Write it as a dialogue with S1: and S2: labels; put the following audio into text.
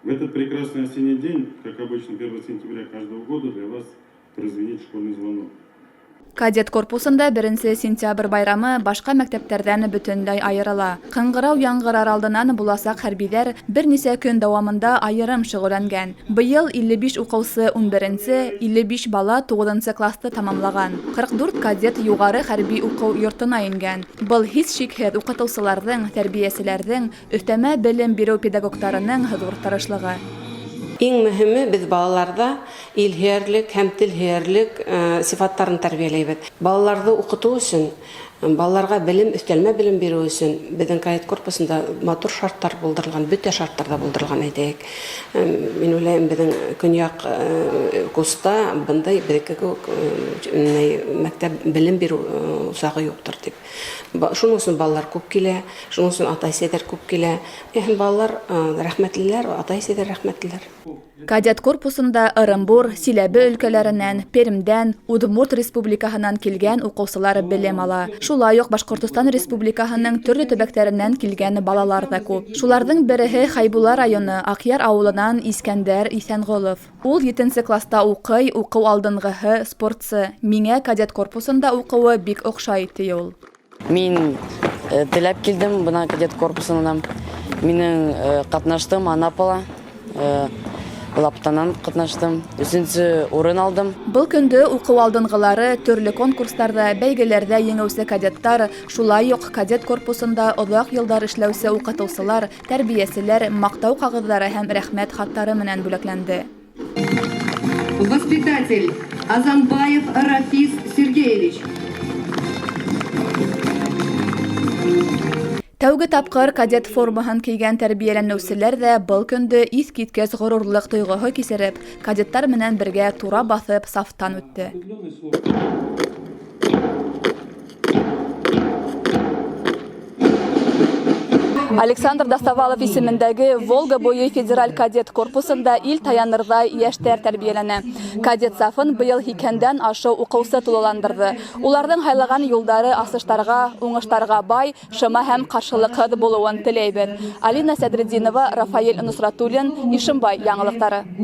S1: В этот прекрасный осенний день, как обычно, 1 сентября каждого года для вас прозвенит школьный звонок.
S2: Кадет корпусында 1 сентябрь байрамы башка мәктәптәрдән бөтенләй айырыла. Кыңгырау яңгырар алдыннан буласак хәрбиләр берничә көн дәвамында айырым шөгыльләнгән. Быел 55 укучы 11-нче, 55 бала 9-нчы классты тамамлаган. 44 кадет югары хәрби уку йортына ингән. Был һич шикһез укытучыларның, тәрбияселәрнең, өстәмә белем бирү педагогтарының зур тырышлыгы.
S3: Иң мөһиме без балаларда илһиярлек һәм телһиярлек сифаттарын тәрбияләйбез. Балаларны укыту өчен, балаларга белем, өстәлмә белем бирү өчен безнең кадет корпусында матур шартлар булдырылган, бөтә шартларда булдырылган әйтәйек. Мин уйлыйм, безнең көньяк куста бындай мәктәп белем бирү усагы юктыр дип. Шуның өчен балалар күп килә, шуның өчен ата-әсәләр күп килә. Балалар рәхмәтлеләр, ата-әсәләр рәхмәтлеләр.
S2: Кадет корпусында Ырымбур, Силәбе өлкәләреннән, Пермдән, Удмурт республикаһынан килгән укучылар белем ала. Шулай ук Башкортстан республикаһының төрле төбәкләреннән килгән балалар да күп. Шуларның береһе Хайбула районы Акъяр авылынан Искәндәр Исәнголов. Ул 7-нче класста укый, уку алдынгыһы спортчы. Миңә кадет корпусында укуы бик охшай ди ул.
S4: Мин теләп килдем бына кадет корпусына. Минең катнаштым Анапала. Лаптанан катнаштым. 3-нче урын алдым.
S2: Был көндө уку алдынгылары төрле конкурсларда, бәйгеләрдә еңүче кадеттар, шулай ук кадет корпусында озак еллар эшләүче укытучылар, тәрбияселәр мактау кагыҙҙары һәм рәхмәт хаттары менән бүләкләнде.
S5: Воспитатель Азанбаев Рафис Сергеевич.
S2: Тәүге тапкыр кадет формаһын кигән тәрбияләнеүселәр дә был көндө иҫ киткес ғорурлыҡ тойғоһо кисереп, кадеттар менән бергә тура баҫып сафтан үтте. Александр Доставалов исемендәге Волга буйы федераль кадет корпусында ил таянырҙай йәштәр тәрбиәләнә. Кадет сафын быйыл 2-дән ашыу уҡыусы тулыландырҙы. Уларҙың һайлаган юлдары асыштарға, уңыштарға бай, шыма һәм ҡаршылыҡһыҙ булыуын теләйбеҙ. Алина Сәдретдинова, Рафаэль Нусратуллин, Ишембай яңылыҡтары.